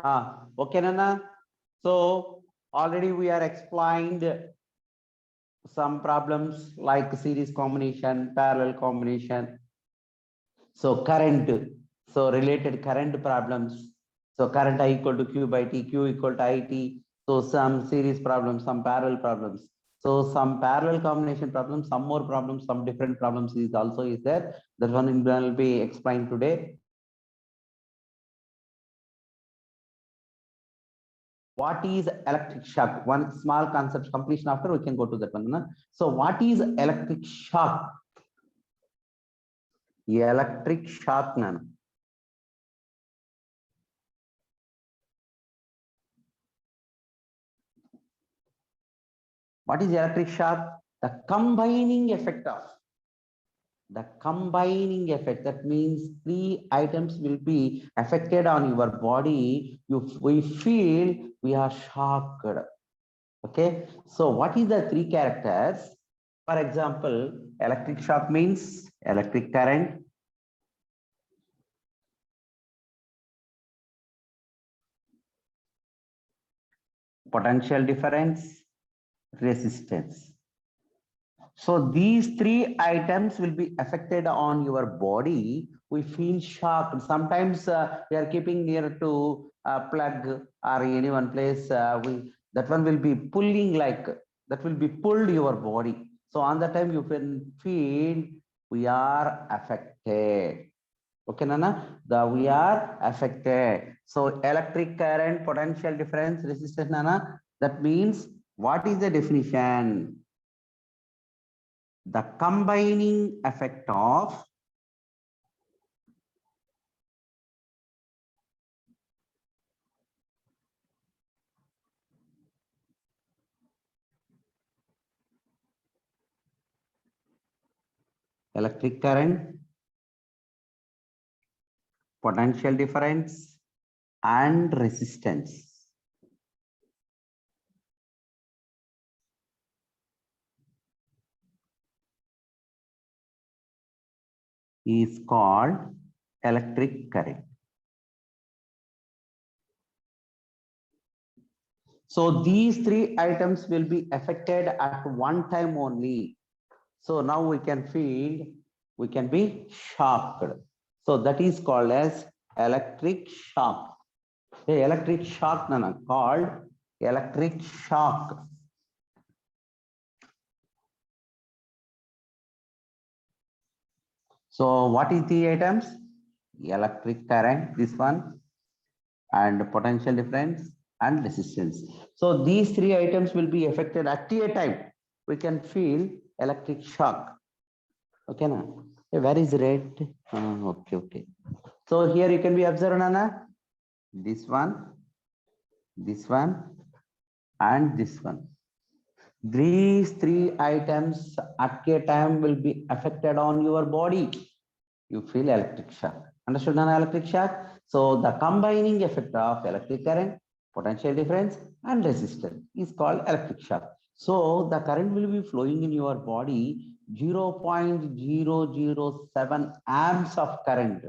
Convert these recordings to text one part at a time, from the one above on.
Okay, Nana. So already we are explained some problems like series combination, parallel combination. So current, so related current problems. So current I equal to Q by T, Q equal to IT. So some series problems, some parallel problems. So some parallel combination problems, some more problems, some different problems is also is there. That one will be explained today. What is electric shock? One small concept completion after we can go to that one. Na? So what is electric shock? Electric shock, Nana. What is electric shock? The combining effect of that means three items will be affected on your body. We feel we are shocked. Okay, so what is the three characters? For example, electric shock means electric current, potential difference, resistance. So these three items will be affected on your body. We feel shocked. Sometimes we are keeping near to a plug or any one place. That one will be pulling like that will be pulled your body. So on that time you will feel we are affected. Okay, Nana, we are affected. So electric current, potential difference, resistance, Nana. That means what is the definition? The combining effect of electric current, potential difference, and resistance. Is called electric current. So these three items will be affected at one time only. So now we can feel, we can be shocked. So that is called as electric shock. The electric shock, Nana, called electric shock. So what is the items? Electric current, this one, and potential difference and resistance. So these three items will be affected at a time. We can feel electric shock. Okay, na? Where is red? Okay. So here you can be observed, Nana. This one, and this one. These three items at a time will be affected on your body. You feel electric shock. Understood, Nana? Electric shock. So the combining effect of electric current, potential difference, and resistance is called electric shock. So the current will be flowing in your body 0.007 amps of current.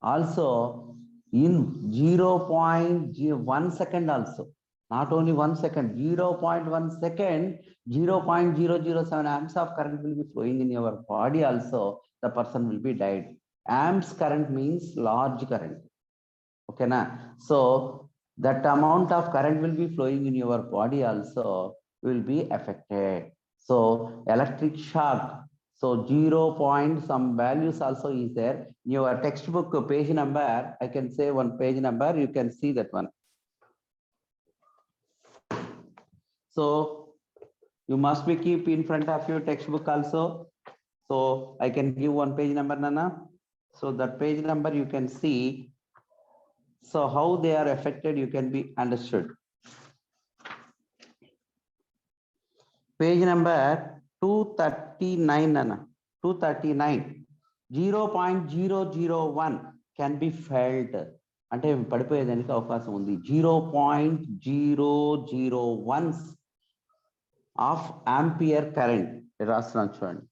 Also in 0.1 second also. Not only 1 second, 0.1 second, 0.007 amps of current will be flowing in your body also. The person will be died. Amps current means large current. Okay, na? So that amount of current will be flowing in your body also will be affected. So electric shock. So 0 point some values also is there. In your textbook page number, I can say one page number, you can see that one. So you must be keep in front of your textbook also. So I can give one page number, Nana. So that page number you can see. So how they are affected, you can be understood. Page number 239, Nana. 239. 0.001 can be felt. అంటే పడిపోయేదానికి అవకాశం ఉంది 0.001 of ampere current రాస్తున్నాను చూడండి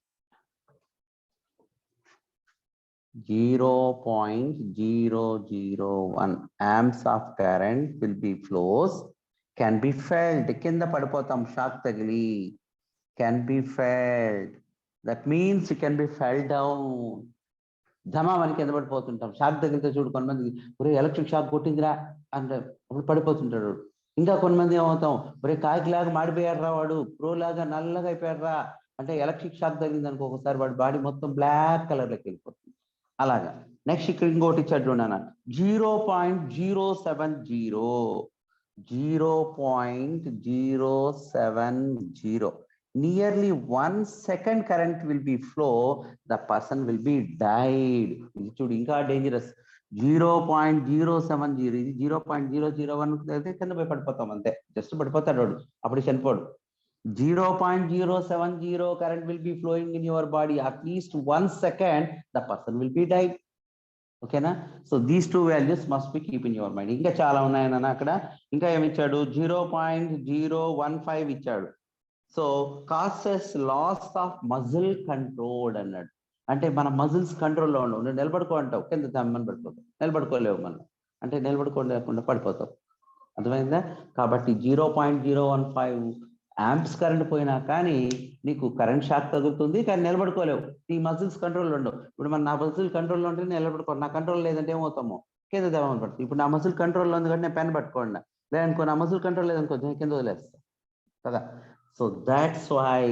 0.001 amps of current will be flows can be felt. కింద పడిపోతాం shock తగిలి. Can be felt. That means it can be fell down. ధమా మనకి కింద పడిపోతుంటాం. షాక్ తగిలితే చూడు కొంతమంది ఒరే ఎలక్ట్రిక్ షాక్ కొట్టిందిరా అంటే అప్పుడు పడిపోతుంటాడు. ఇంకా కొంతమంది ఏమవుతాం ఒరే కాకిలాగా మాడిపోయారా వాడు ప్రో లాగా నల్లగా అయిపోయారా అంటే ఎలక్ట్రిక్ షాక్ తగిలింది అనుకో ఒకసారి వాడి బాడీ మొత్తం బ్లాక్ కలర్లోకి వెళ్ళిపోతుంది. అలాగా నెక్స్ట్ ఇక్కడ ఇంకోటి ఇచ్చాడు చూడన్న 0.070 nearly 1 second current will be flow, the person will be died. ఇది చూడు ఇంకా డేంజరస్ 0.070 ఇది 0.001 అయితే కింద పోయి పడిపోతాం అంతే జస్ట్ పడిపోతాడు వాడు అప్పుడు చనిపోడు. 0.070 current will be flowing in your body at least 1 second, the person will be died. ఓకేనా so these two values must be keep in your mind. ఇంకా చాలా ఉన్నాయన్న అక్కడ ఇంకా ఏమి ఇచ్చాడు 0.015 ఇచ్చాడు. So causes loss of muscle control అన్నాడు. అంటే మన మజిల్స్ కంట్రోల్లో ఉండవు. నువ్వు నిలబడుకో అంటావు కింద దమ్మని పడిపోతావు నిలబడుకోలేవు మనం అంటే నిలబడుకోలేకుండా పడిపోతావు. అర్థమైందా? కాబట్టి 0.015 యాంప్స్ కరెంట్ పోయినా కానీ నీకు కరెంట్ షాక్ తగులుతుంది కానీ నిలబడుకోలేవు. నీ మజిల్స్ కంట్రోల్ ఉండవు. ఇప్పుడు మన నా మజిల్ కంట్రోల్లో ఉంటే నిలబడుకో నా కంట్రోల్ లేదంటే ఏమవుతాము కింద దమ్మని పడుతుంది. ఇప్పుడు నా మజిల్ కంట్రోల్లో ఉంది కాబట్టి నేను పెన్ పట్టుకోండి లేదనుకో నా మజిల్ కంట్రోల్ లేదనుకో కింద వదిలేస్తా కదా. So that's why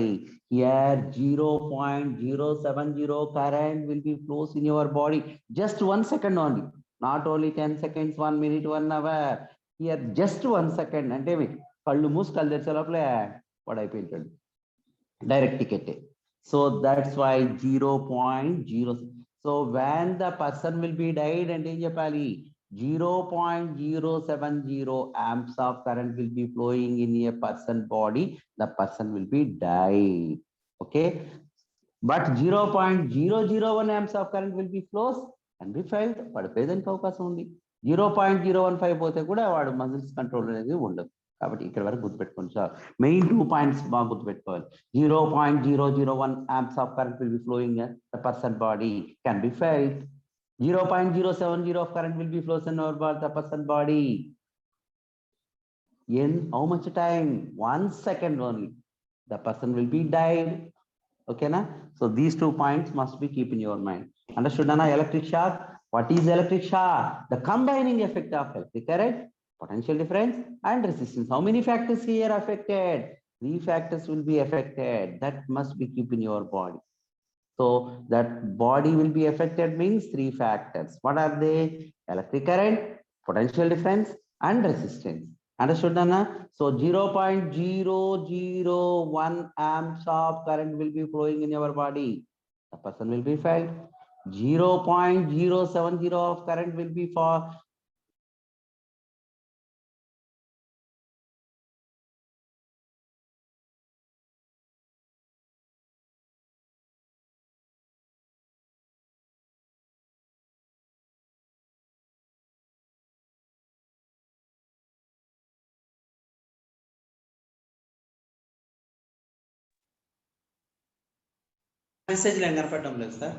here 0.070 current will be flows in your body just 1 second only, not only 10 seconds, 1 minute, 1 hour. Here just 1 second అంటే కళ్ళు మూసి కళ్ళు తెరిచే లోపల వాడు అయిపోయింటాడు direct ticket. So that's why 0.0. So when the person will be died అంటే ఏం చెప్పాలి 0.070 amps of current will be flowing in a person body, the person will be died. Okay, but 0.001 amps of current will be flows can be felt. పడిపోయేదానికి అవకాశం ఉంది. 0.015 పోతే కూడా వాడు muscles control అనేది ఉండదు. కాబట్టి ఇక్కడ వరకు గుర్తుపెట్టుకోండి సార్. మెయిన్ 2 పాయింట్స్ బాగా గుర్తుపెట్టుకోవాలి. 0.001 amps of current will be flowing in the person body can be felt. 0.070 of current will be flows in our the person body in how much time? 1 second only. The person will be died. Okay na? So these 2 points must be keep in your mind. Understood na? Electric shock. What is electric shock? The combining effect of electric current, potential difference and resistance. How many factors here affected? 3 factors will be affected. That must be keep in your body. So that body will be affected means 3 factors. What are they? Electric current, potential difference and resistance. Understood Anna? So 0.001 amps of current will be flowing in your body. The person will be felt. 0.070 of current will be for message line కనపడడం లేదు sir.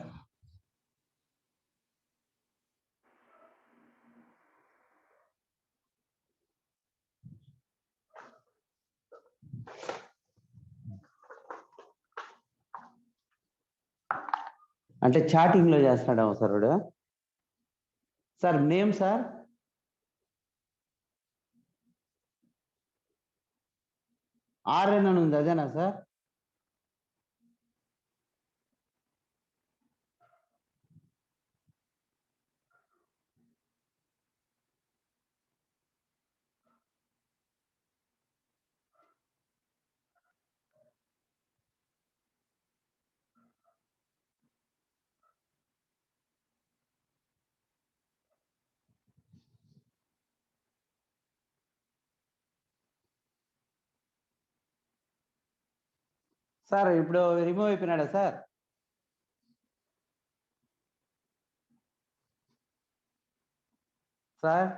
అంటే chatting లో చేస్తాడా sir వాడు? Sir name sir RN అని ఉంది అదేనా sir? Sir ఇప్పుడు రిమూవ్ అయిపోయినాడా సార్? Sir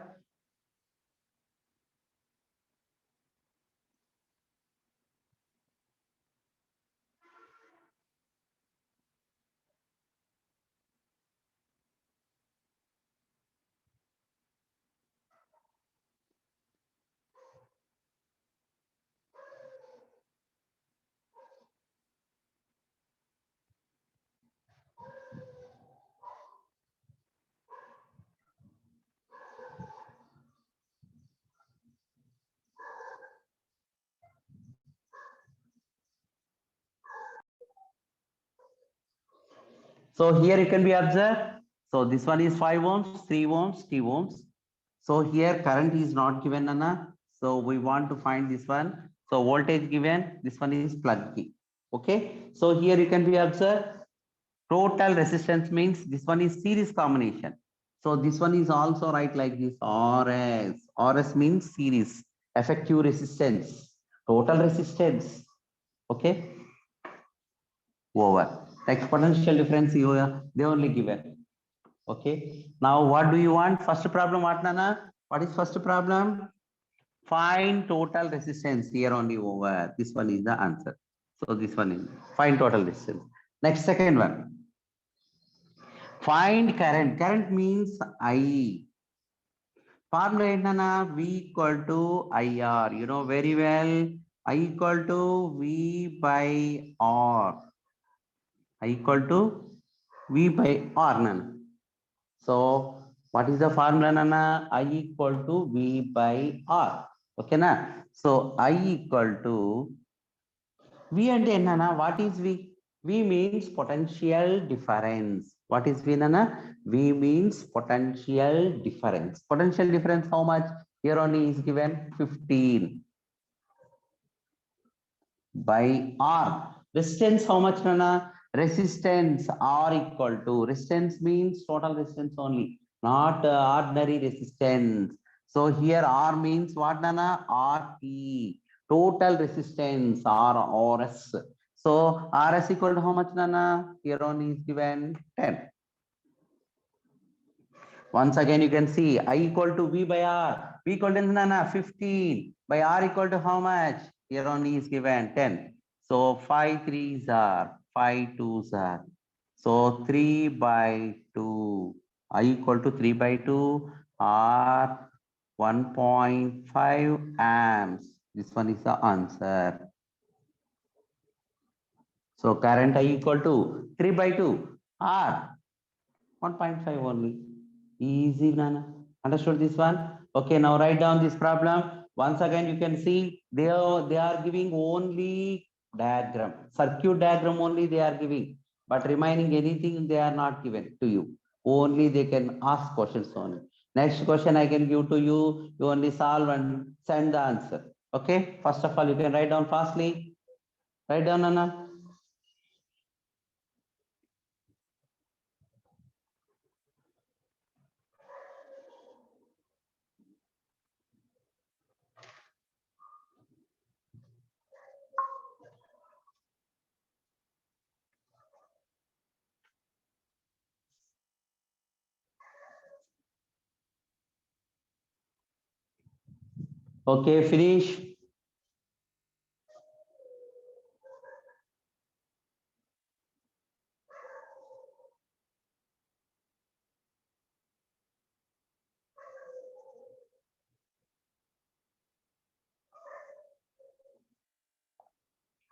So here you can be observed. So this one is 5 ohms, 3 ohms, 2 ohms. So here current is not given, Anna. So we want to find this one. So voltage given, this one is plug key. Okay. So here you can be observed. Total resistance means this one is series combination. So this one is also write like this RS. RS means series, effective resistance, total resistance. Okay. Over. Exponential difference here, they only given. Okay. Now what do you want? First problem, what Nana? What is first problem? Find total resistance here only over. This one is the answer. So this one is find total resistance. Next, second one. Find current. Current means I. Formula ఏంటన్నా? V equal to IR. You know very well. I equal to V by R. I equal to V by R. Nana. So what is the formula, Nana? I equal to V by R. Okay, na? So I equal to V and Nana. What is V? V means potential difference. What is V, Nana? V means potential difference. Potential difference, how much? Here only is given 15 by R. Resistance, how much, Nana? Resistance R equal to, resistance means total resistance only, not ordinary resistance. So here R means what, Nana? RT, total resistance, RS. So RS equal to how much, Nana? Here only is given 10. Once again, you can see I equal to V by R. V equal to, Nana, 15 by R equal to how much? Here only is given 10. So 5 3s are 5 2s are. So 3 by 2. I equal to 3 by 2 R 1.5 amps. This one is the answer. So current I equal to 3 by 2 R 1.5 only. Easy, Nana. Understood this one? Okay, now write down this problem. Once again, you can see they are giving only diagram, circuit diagram only they are giving, but remaining anything they are not given to you. Only they can ask questions only. Next question I can give to you. You only solve and send the answer. Okay. First of all, you can write down fastly. Write down, Nana. Okay, finish.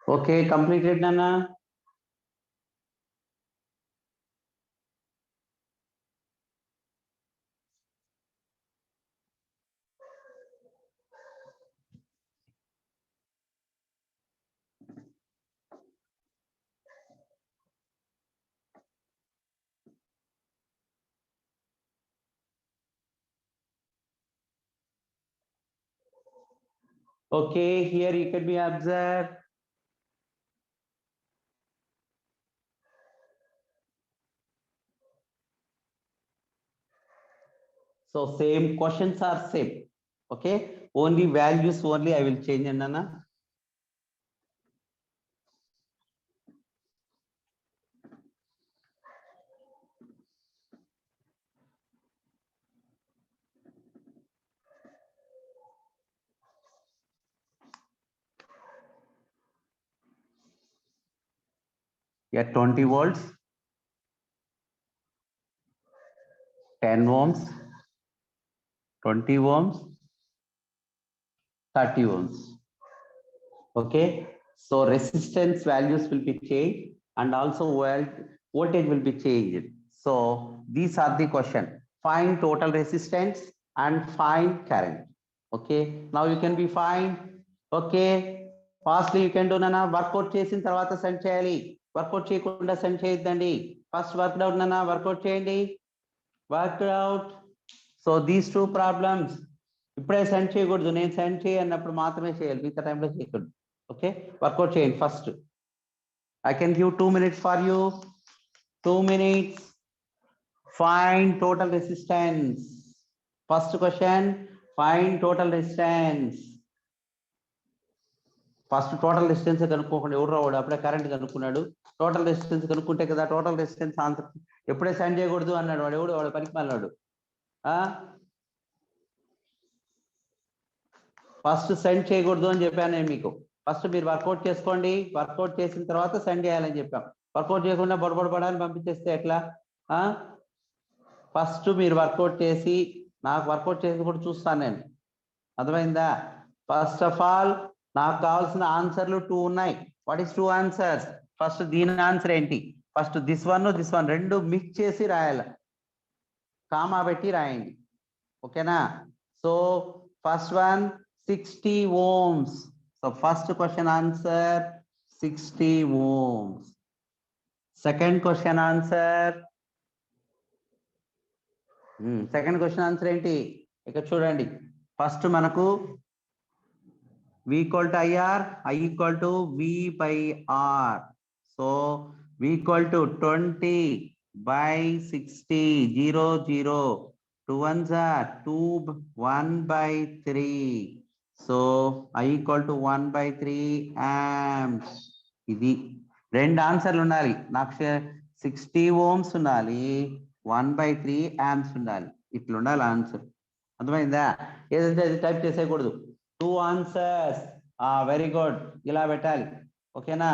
Okay, completed, Nana. Okay, here you can be observed. So same questions are same. Okay, only values only I will change, Nana. Yeah, 20 volts, 10 ohms, 20 ohms, 30 ohms. Okay, so resistance values will be changed and also voltage will be changed. So these are the question. Find total resistance and find current. Okay, now you can be find. Okay, fastly you can do, Nana. Workout చేసిన తర్వాత send చేయాలి. Work out చేయకుండా send చేయొద్దండి. First worked out, Nana, workout cheyandi. Worked out. So these two problems. ఇప్పుడే send చేయకూడదు, నేను send చేయన్నప్పుడు మాత్రమే చేయాలి, మిగతా టైంలో చేయకూడదు. ఓకే, వర్కౌట్ చేయండి first. I can give 2 minutes for you. 2 minutes. Find total resistance. First question, find total resistance. First total resistance కనుక్కోకుండా ఎవరు రావాడు, అప్పుడే కరెంట్ కనుక్కున్నాడు. టోటల్ రెసిస్టెన్స్ కనుక్కుంటే కదా టోటల్ రెసిస్టెన్స్ ఆన్సర్. ఎప్పుడే సెండ్ చేయకూడదు అన్నాడు వాడు, ఎవడు వాడు పనికి మళ్ళాడు. ఫస్ట్ సెండ్ చేయకూడదు అని చెప్పాను నేను మీకు. ఫస్ట్ మీరు వర్కౌట్ చేసుకోండి, వర్కౌట్ చేసిన తర్వాత సెండ్ చేయాలని చెప్పాం. వర్కౌట్ చేయకుండా బొడబడబడాలని పంపించేస్తే ఎట్లా? ఫస్ట్ మీరు వర్కౌట్ చేసి నాకు వర్కౌట్ చేసి కూడా చూస్తాను నేను, అర్థమైందా? ఫస్ట్ ఆఫ్ ఆల్ నాకు కావాల్సిన ఆన్సర్లు 2 ఉన్నాయి. What is 2 answers? ఫస్ట్ దీని ఆన్సర్ ఏంటి? ఫస్ట్ దిస్ వన్ రెండు మిక్స్ చేసి రాయాలి, కామా పెట్టి రాయండి. ఓకేనా? So first one 60 ohms. So first question answer 60 ohms. Second question answer second question answer ఏంటి? ఇక్కడ చూడండి. ఫస్ట్ మనకు V equal to IR, I equal to V by R. So V equal to 20 by 60, 0, 0. 2 ones are 2, 1 by 3. So I equal to 1 by 3 amps. ఇది రెండు ఆన్సర్లు ఉండాలి నాకు. 60 ohms ఉండాలి, 1 by 3 amps ఉండాలి. ఇట్లా ఉండాలి ఆన్సర్, అర్థమైందా? ఏదంటే అది టైప్ చేసేయకూడదు. 2 ఆన్సర్స్. వెరీ గుడ్, ఇలా పెట్టాలి. ఓకేనా?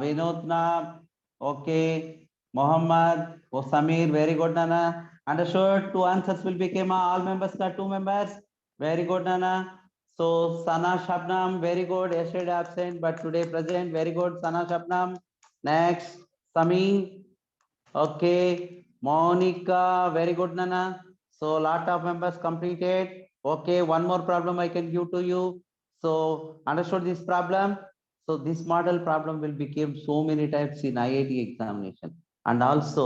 వినూత్న, ఓకే. మొహమ్మద్, ఓ సమీర్, వెరీ గుడ్ నానా. Understood? 2 answers will become all members got 2 members. Very good nana. So Sana Shabnam, very good. Yesterday absent but today present. Very good Sana Shabnam. Next Sami, okay. Monica, very good nana. So lot of members completed. Okay, one more problem I can give to you. So understood this problem? So this model problem will become so many types in IIT examination and also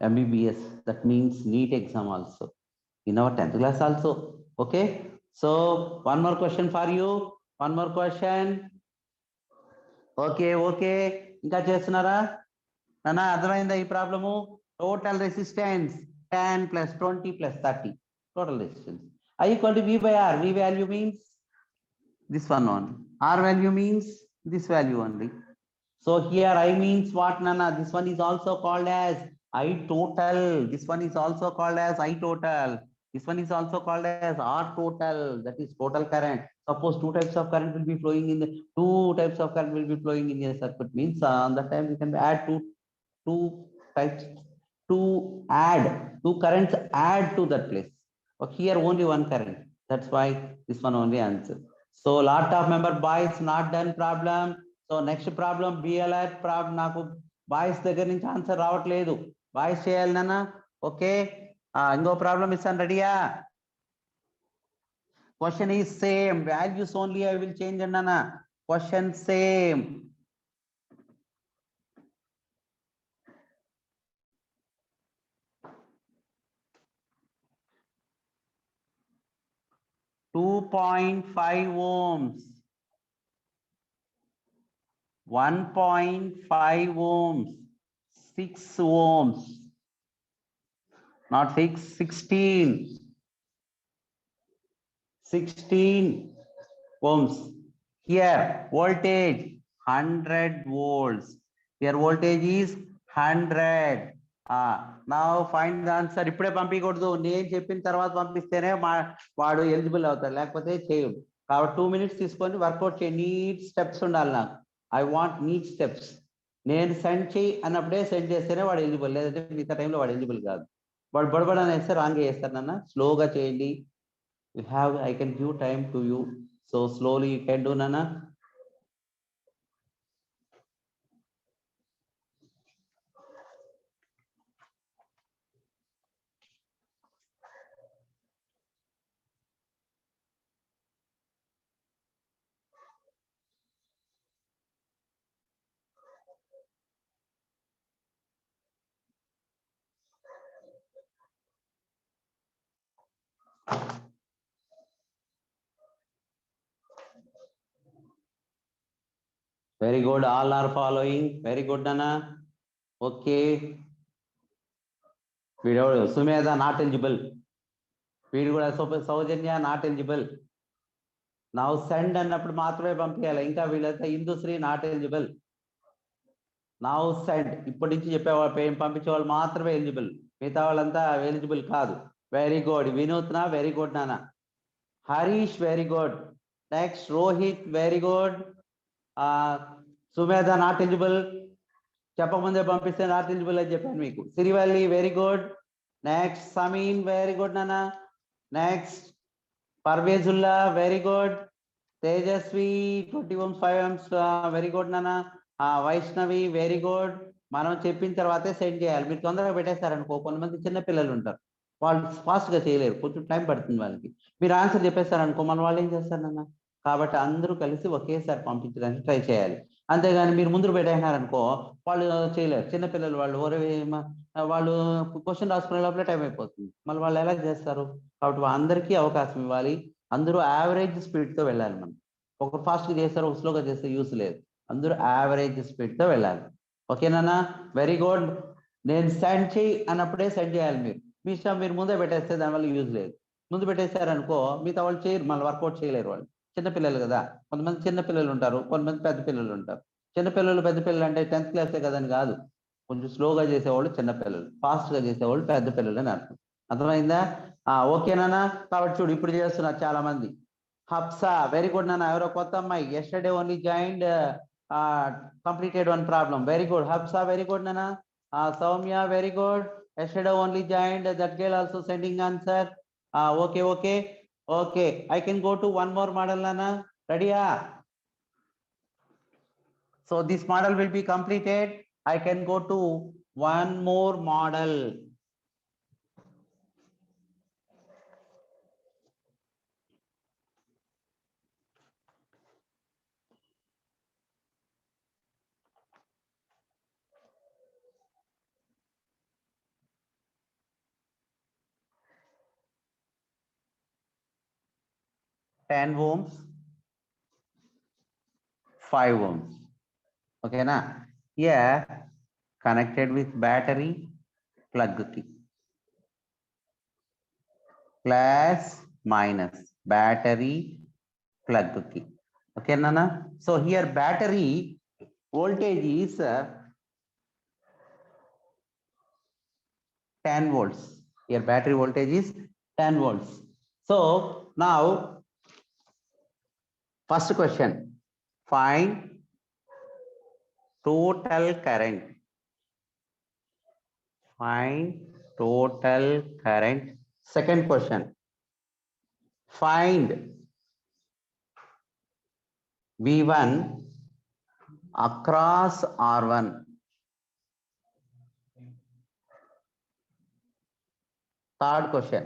MBBS, that means NEET exam also, in our 10th class also. Okay, so one more question for you, one more question. Okay, okay, ఇంకా చేస్తున్నారా నానా? అర్థమైందా ఈ problem? Total resistance 10 plus 20 plus 30 total resistance. I equal to V by R. V value means this one only, R value means this value only. So here I means what nana? This one is also called as I total. This one is also called as I total. This one is also called as R total. That is total current. Suppose two types of current will be flowing in the circuit, means on that time we can add two types to add two currents add to that place. But here only one current. That's why this one only answer. So lot of member boys not done problem. So next problem BLR problem. నాకు boys దగ్గర నుంచి answer రావట్లేదు, boys చేయాలి నాన్న. Okay, ఇంకో problem ఇస్తాను, రెడీయా? Question is same, values only I will change అన్న. Question same. .5 ohms, 1.5 ohms, 6 ohms, not 6, 16 ohms. Here voltage 100 volts. Here voltage is 100. Now find the answer. ఇప్పుడే పంపించకూడదు, నేను చెప్పిన తర్వాత పంపిస్తేనే వాడు ఎలిజిబుల్ అవుతాడు, లేకపోతే చేయడు. కాబట్టి 2 minutes తీసుకొని వర్కౌట్ చేయి. నీట్ స్టెప్స్ ఉండాలి నాకు. I want neat steps. నేను సెండ్ చేయి అన్నప్పుడే సెండ్ చేస్తేనే వాడు ఎలిజిబుల్, లేదంటే మిగతా టైంలో వాడు ఎలిజిబుల్ కాదు. వాడు బడబడని వేస్తే రాంగ్ చేస్తారు నాన్న. స్లోగా చేయండి. I can give time to you, so slowly you can do nana. Very good. All are following. Very good, Nana. Okay. Video Sumedha not eligible. Video Saujanya not eligible. Now send అన్నప్పుడు మాత్రమే పంపించాలి. ఇంకా వీళ్ళైతే Indusri not eligible. Now send ఇప్పటి నుంచి చెప్పేవాళ్ళు పంపించే వాళ్ళు మాత్రమే ఎలిజిబుల్. మిగతా వాళ్ళంతా ఎలిజిబుల్ కాదు. Very good. Vinuthna very good నాన్న. Harish very good. Next Rohit very good. Sumedha not eligible. చెప్పకముందే పంపిస్తే నాట్ ఎలిజిబుల్ అని చెప్పాను మీకు. Sirivalli very good. Next Sameen very good నాన్న. Next Parvezulla very good. Tejaswi 20 Ohms 5 Ohms very good నాన్న. Vaishnavi very good. మనం చెప్పిన తర్వాతే సెండ్ చేయాలి. మీరు తొందరగా పెట్టేస్తారనుకో కొంతమంది చిన్న పిల్లలు ఉంటారు, వాళ్ళు ఫాస్ట్ గా చేయలేరు, కొంచెం టైం పడుతుంది వాళ్ళకి. మీరు ఆన్సర్ చెప్పేస్తారనుకో మన వాళ్ళు ఏం చేస్తారు నాన్న. కాబట్టి అందరూ కలిసి ఒకేసారి పంపించడానికి ట్రై చేయాలి. అంతేగాని మీరు ముందు పెట్టేసినారనుకో వాళ్ళు చేయలేరు. చిన్నపిల్లలు వాళ్ళు క్వశ్చన్ రాసుకునే లోపలే టైం అయిపోతుంది. మళ్ళీ వాళ్ళు ఎలా చేస్తారు? కాబట్టి అందరికీ అవకాశం ఇవ్వాలి. అందరూ యావరేజ్ స్పీడ్ తో వెళ్ళాలి. మనం ఒకరు ఫాస్ట్ గా చేస్తారు, ఒక స్లోగా చేస్తే యూస్ లేదు. అందరూ యావరేజ్ స్పీడ్ తో వెళ్ళాలి. ఓకేనా? Very good. నేను సెండ్ చేయి అన్నప్పుడే సెండ్ చేయాలి. మీరు మీ ఇష్టం, మీరు ముందే పెట్టేస్తే దానివల్ల యూజ్ లేదు. ముందు పెట్టేశారనుకో మిగతా వాళ్ళు చేయరు, మళ్ళీ వర్కౌట్ చేయలేరు. వాళ్ళు చిన్నపిల్లలు కదా, కొంతమంది చిన్నపిల్లలు ఉంటారు, కొంతమంది పెద్ద పిల్లలు ఉంటారు. చిన్నపిల్లలు పెద్ద పిల్లలు అంటే 10th క్లాసే కదని కాదు. కొంచెం స్లోగా చేసేవాళ్ళు చిన్నపిల్లలు, ఫాస్ట్ గా చేసేవాళ్ళు పెద్ద పిల్లలు అని అర్థం. అర్థమైందా? ఓకేనా? కాబట్టి చూడు ఇప్పుడు చేస్తున్నారు చాలా మంది. హబ్సా వెరీ గుడ్ నాన్న. ఎవరో కొత్త అమ్మాయి yesterday only joined, completed one problem. Very good. Hafsa very good nana. Soumya very good. Yesterday only joined. That girl also sending answer. Okay. I can go to one more model nana. Ready? So this model will be completed. I can go to one more model. Ten ohms, 5 ohms. Okay na? Yeah, connected with battery plug key. Plus minus battery plug key. Okay nana? So here battery voltage is 10 volts. Here battery voltage is 10 volts. So now first question, find total current. Find total current. Second question, find V1 across R1. Third question,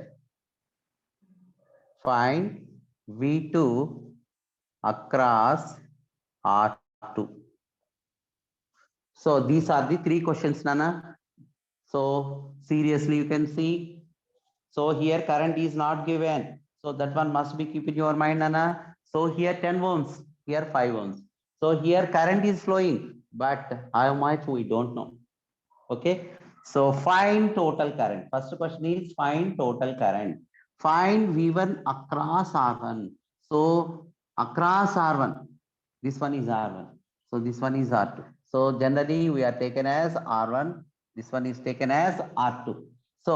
find V2 across R2. So these are the three questions nana. So seriously you can see. So here current is not given, so that one must be keep in your mind nana. So here 10 ohms, here 5 ohms. So here current is flowing, but how much we don't know. Okay, so find total current. First question is find total current. Find V1 across R1. So across R1, this one is R1, so this one is R2. So generally we are taken as R1, this one is taken as R2. So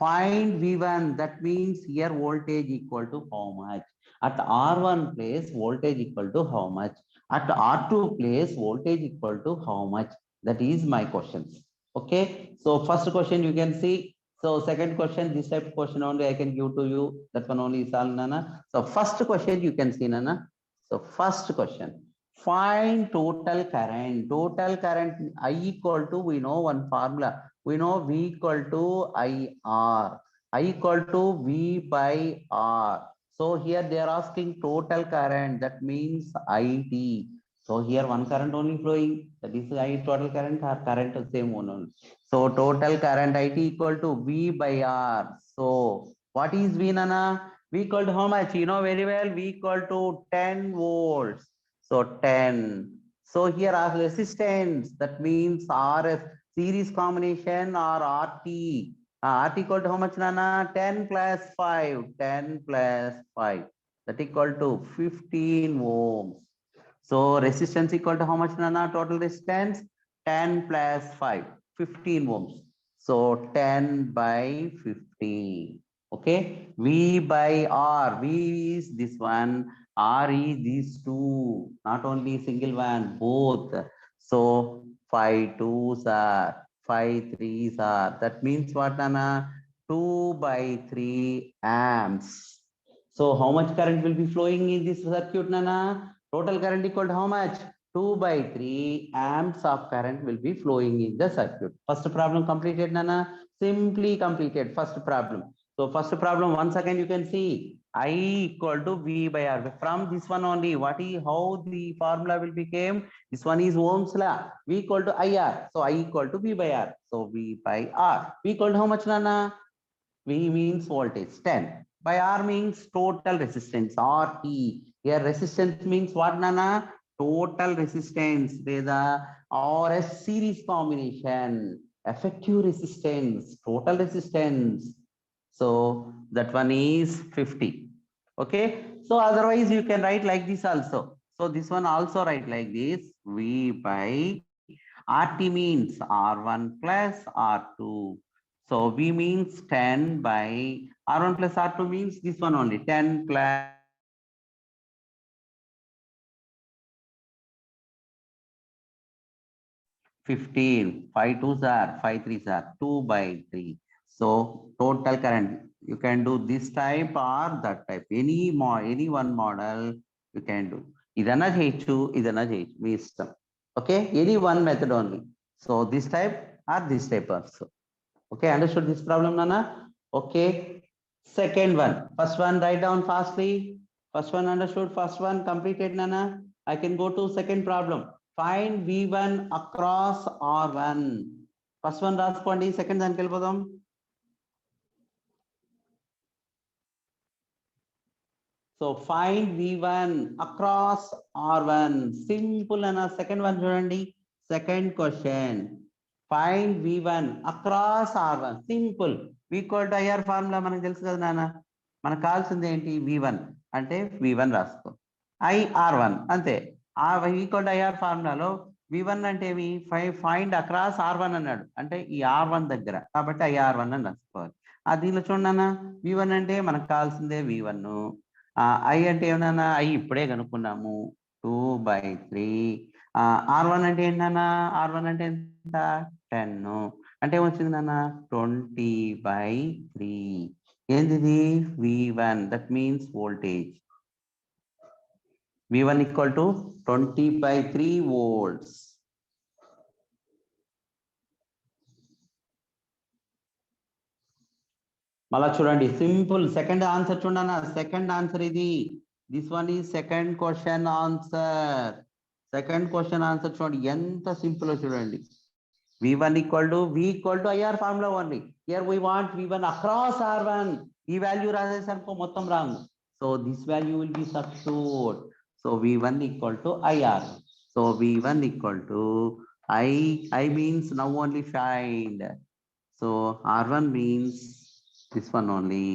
find V1, that means here voltage equal to how much? At R1 place voltage equal to how much? At R2 place voltage equal to how much? That is my questions. Okay, so first question you can see. So second question, this type of question only I can give to you. That one only is all nana. So first question you can see nana. So first question, find total current. Total current I equal to, we know one formula. We know V equal to IR. I equal to V by R. So here they are asking total current. That means IT. So here one current only flowing. That is I total current or current same one only. So total current IT equal to V by R. So what is V nana? V equal to how much? You know very well. V equal to 10 volts. So 10. So here are resistance, that means RF series combination or RT. RT equal to how much, Nana? 10 plus 5, 10 plus 5. That equal to 15 ohms. So resistance equal to how much, Nana? Total resistance 10 plus 5, 15 ohms. So 10 by 50. Okay. V by R. V is this one. R is these two. Not only single one, both. So 5 twos are, 5 threes are. That means what, Nana? 2 by 3 amps. So how much current will be flowing in this circuit, Nana? Total current equal to how much? 2 by 3 amps of current will be flowing in the circuit. First problem completed, Nana? Simply completed first problem. So first problem, once again you can see I equal to V by R. From this one only, what is how the formula will become? This one is Ohm's law. V equal to IR. So I equal to V by R. So V by R. V equal to how much, Nana? V means voltage, 10. By R means total resistance, RT. Here resistance means what, Nana? Total resistance. Or a series combination. Effective resistance, total resistance. So that one is 50. Okay. So otherwise you can write like this also. So this one also write like this. V by RT means R1 plus R2. So V means 10 by R1 plus R2 means this one only, 10 plus 15. 5 twos are, 5 threes are, 2 by 3. So total current, you can do this type or that type. Any one model you can do. Idana cheyochu, idana cheyochu, మీ ఇష్టం. Okay, any one method only. So this type or this type also. Okay, understood this problem, Nana? Okay. Second one. First one, write down fastly. First one understood. First one completed, Nana. I can go to second problem. Find V1 across R1. First one రాసుకోండి. Second దానికి వెళ్ళిపోదాం. So find V1 across R1. Simple Nana. Second one చూడండి. Second question. Find V1 across R1. Simple. V equal to IR formula మనకు తెలుసు కదా నాన్న. మనకు కావాల్సింది ఏంటి? V1 అంటే V1 రాసుకో. IR1 అంతే. ఆ V equal to IR ఫార్ములాలో V1 అంటే ఏమి? ఫైండ్ అక్రాస్ R1 అన్నాడు. అంటే ఈ R1 దగ్గర. కాబట్టి IR1 అని రాసుకోవాలి. దీనిలో చూడన్నా V1 అంటే మనకు కావాల్సిందే V1. I అంటే ఏమన్నా? I ఇప్పుడే కనుక్కున్నాము. 2/3. R1 అంటే ఏంటన్నా? R1 అంటే ఎంత? 10. అంటే ఏమొచ్చింది నాన్న? 20/3. ఏంటిది? V1. That means voltage. V1 equal to 20/3 volts. మళ్ళా చూడండి, సింపుల్. సెకండ్ ఆన్సర్ చూడన్నా. సెకండ్ ఆన్సర్ ఇది. This one is second question answer. Second question answer చూడండి ఎంత సింపుల్ చూడండి. V1 equal to IR formula only. Here we want V1 across R1. ఈ value రాసేసరికి మొత్తం wrong. So this value will be substitute. So V1 equal to IR. So V1 equal to I means now only find. So R1 means this one only.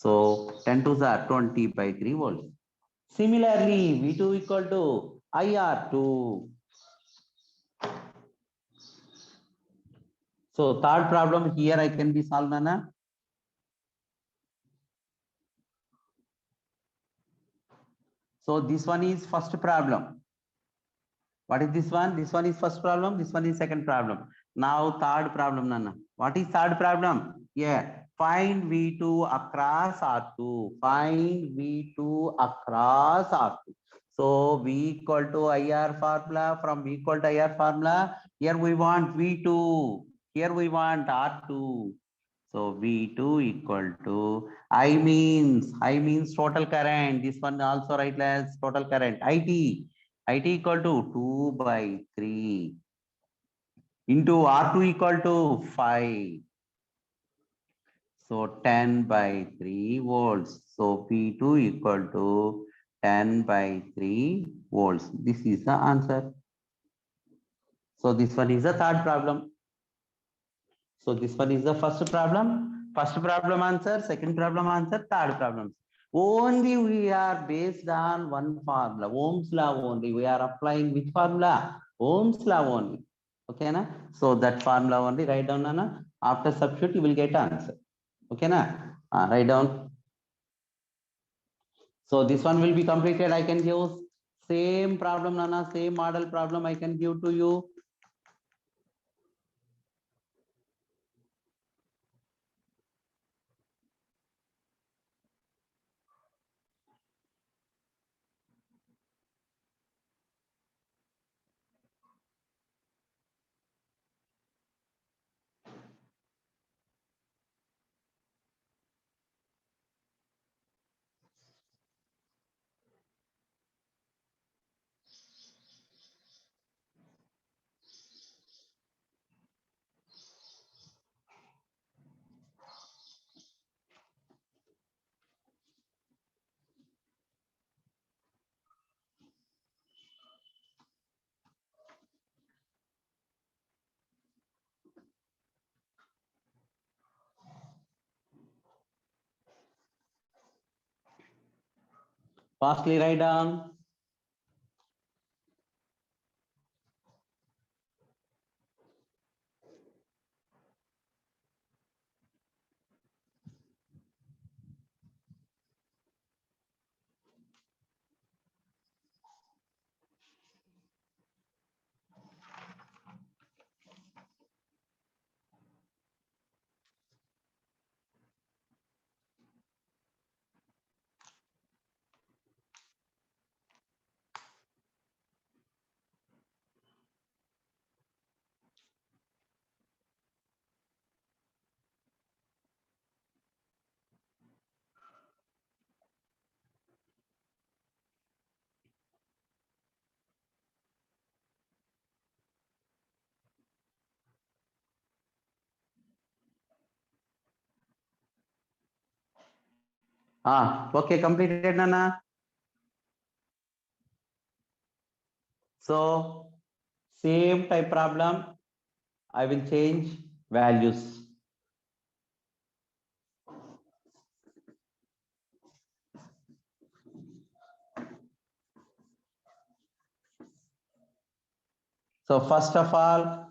So 10 to the 20/3 volts. Similarly, V2 equal to IR2. So third problem here I can be solved, Nana. So this one is first problem. What is this one? This one is first problem. This one is second problem. Now third problem, Nana. What is third problem? Yeah. Find V2 across R2. Find V2 across R2. So V equal to IR formula. From V equal to IR formula, here we want V2. Here we want R2. So V2 equal to I means total current. This one also write as total current. IT equal to 2/3 into R2 equal to 5. So 10/3 volts. So P2 equal to 10/3 volts. This is the answer. So this one is the third problem. So this one is the first problem. First problem answer, second problem answer, third problem. Only we are based on one formula, Ohm's law only. We are applying which formula? Ohm's law only. Okay, na? So that formula only write down, na? After substitute, you will get answer. Okay, na? Write down. So this one will be completed. I can use same problem, Nana, same model problem I can give to you. Fastly write down. Okay, completed, Nana. So same type problem, I will change values. So first of all,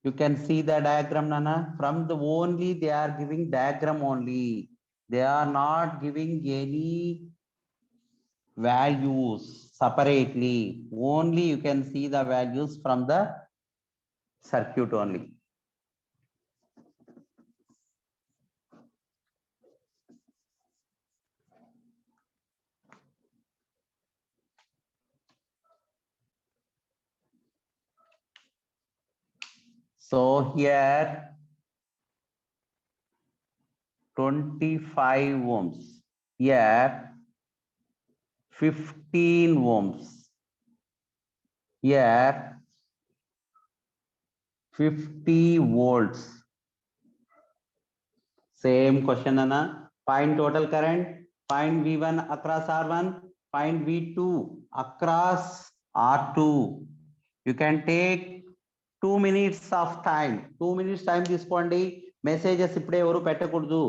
you can see the diagram, Nana. From the only they are giving diagram only. They are not giving any values separately. Only you can see the values from the circuit only. So here 25 ohms. Here 15 ohms. Here 50 volts. Same question, Anna. Find total current. Find V1 across R1. Find V2 across R2. You can take 2 minutes of time. 2 minutes time తీసుకోండి. Messages ఇప్పుడే ఎవరు పెట్టకూడదు.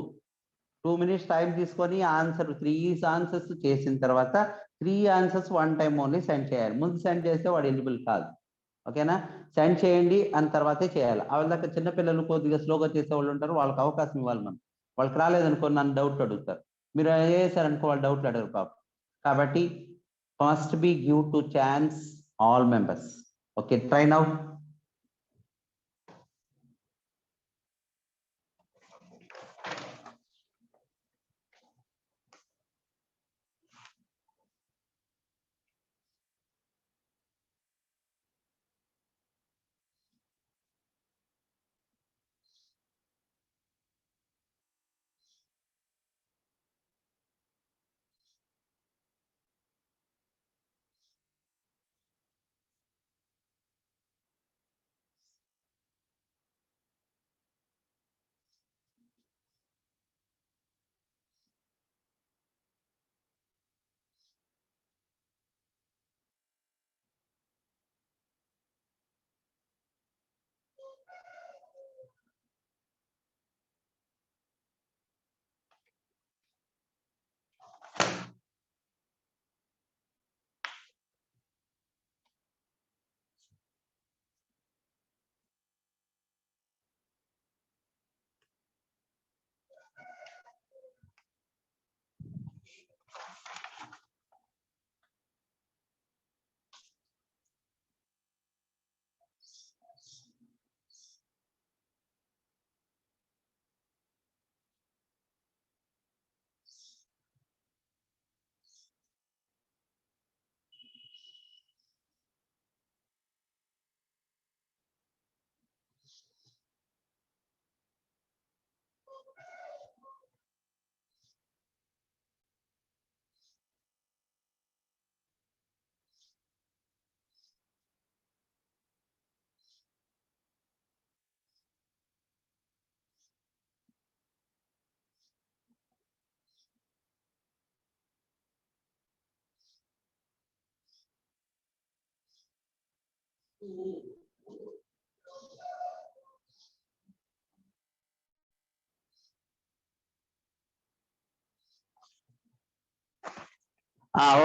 2 minutes time తీసుకొని answer 3 answers చేసిన తర్వాత 3 answers one time only send చేయాలి. ముందు send చేస్తే వాడు ఎలిజిబుల్ కాదు. ఓకేనా? సెండ్ చేయండి అని తర్వాతే చేయాలి. వాళ్ళ చిన్నపిల్లలు కొద్దిగా స్లోగా చేసే వాళ్ళు ఉంటారు, వాళ్ళకి అవకాశం ఇవ్వాలి మనం. వాళ్ళకి రాలేదనుకో నన్ను డౌట్ అడుగుతారు. మీరు చేశారనుకో వాళ్ళు డౌట్లు అడగరు పాప. కాబట్టి must be give to chance all members. Okay, try now.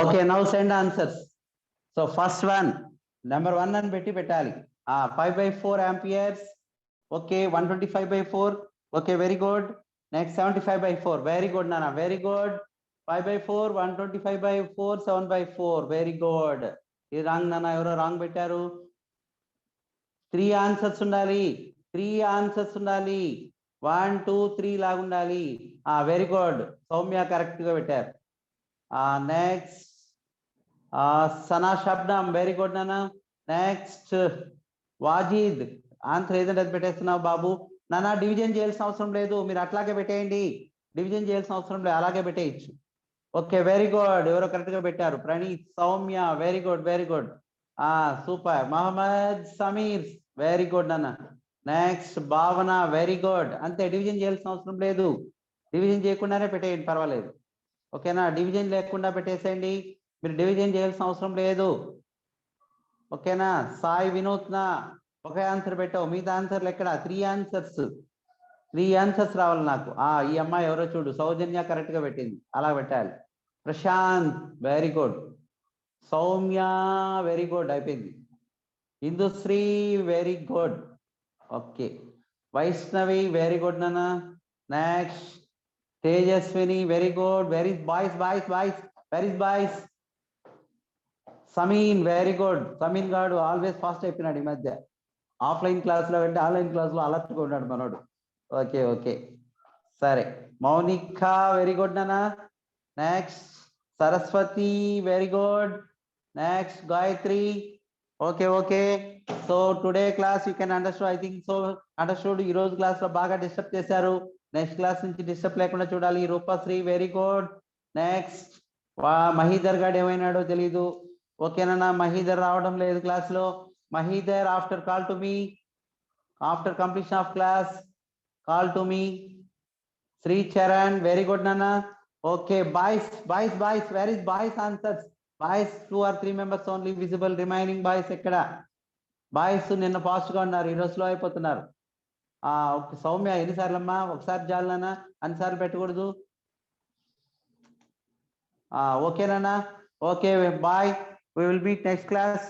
Okay, now send answers. So first one, number 1 and betti petali. 5/4 amperes. Okay, 125/4. Okay, very good. Next 75/4. Very good, Nana. Very good. 5/4, 125/4, 7/4. Very good. This wrong, Nana. Evaro wrong bettaru. 3 answers undali. 3 answers undali. 1, 2, 3 లాగా ఉండాలి. Very good. Soumya correct గా పెట్టారు. Next. Sana Shabnam, very good, Nana. Next, Wajid, answer ఏదంటే అది పెట్టేస్తున్నావు బాబు. నానా division చేయాల్సిన అవసరం లేదు, మీరు అట్లాగే పెట్టేయండి. డివిజన్ చేయాల్సిన అవసరం లేదు, అలాగే పెట్టేయచ్చు. Okay, very good. ఎవరో కరెక్ట్ గా పెట్టారు. Praneeth, Soumya, very good, very good. Super. Mohammed Sameer, very good నాన్న. Next Bhavana, very good. అంతే, డివిజన్ చేయాల్సిన అవసరం లేదు, డివిజన్ చేయకుండానే పెట్టేయండి, పర్వాలేదు. ఓకేనా, డివిజన్ లేకుండా పెట్టేసేయండి, మీరు డివిజన్ చేయాల్సిన అవసరం లేదు. ఓకేనా. సాయి వినూత్న, ఒకే ఆన్సర్ పెట్టావు, మిగతా ఆన్సర్లు ఎక్కడ? 3 ఆన్సర్స్, 3 ఆన్సర్స్ రావాలి నాకు. ఈ అమ్మాయి ఎవరో చూడు, సౌజన్య కరెక్ట్ గా పెట్టింది, అలా పెట్టాలి. Prashanth, very good. Soumya, very good, అయిపోయింది. Indusri, very good. Okay. Vaishnavi, very good నాన్న. Next Tejaswini, very good. Very boys, boys, boys, very boys. Sameen, very good. Sameen గాడు ఆల్వేస్ ఫాస్ట్ అయిపోయినాడు ఈ మధ్య. ఆఫ్లైన్ క్లాస్ లో అంటే ఆన్లైన్ క్లాస్ లో అలర్ట్గా ఉన్నాడు మనోడు. ఓకే ఓకే, సరే. మౌనిక, వెరీ గుడ్ నాన్న. Next Saraswati, very good. Next Gayatri. Okay okay. So today class you can understand, I think so understood. ఈ రోజు క్లాస్ లో బాగా డిస్టర్బ్ చేశారు, నెక్స్ట్ క్లాస్ నుంచి డిస్టర్బ్ లేకుండా చూడాలి. Roopasri, very good. Next Mahidhar గాడు ఏమైనాడో తెలీదు. ఓకేనా, మహీధర్ రావడం లేదు క్లాస్ లో. Mahidhar, after call to me, after completion of class call to me. Sri Charan, very good నాన్న. Okay, boys, boys, boys, where is boys answers? Boys 2 or 3 members only visible, remaining boys ఎక్కడ? Boys నిన్న ఫాస్ట్ గా ఉన్నారు, ఈరోజు slow అయిపోతున్నారు. సౌమ్య, ఎన్నిసార్లు అమ్మా? ఒకసారి చాలనా, అన్నిసార్లు పెట్టకూడదు. ఓకేనా? Okay, bye. We will meet next class.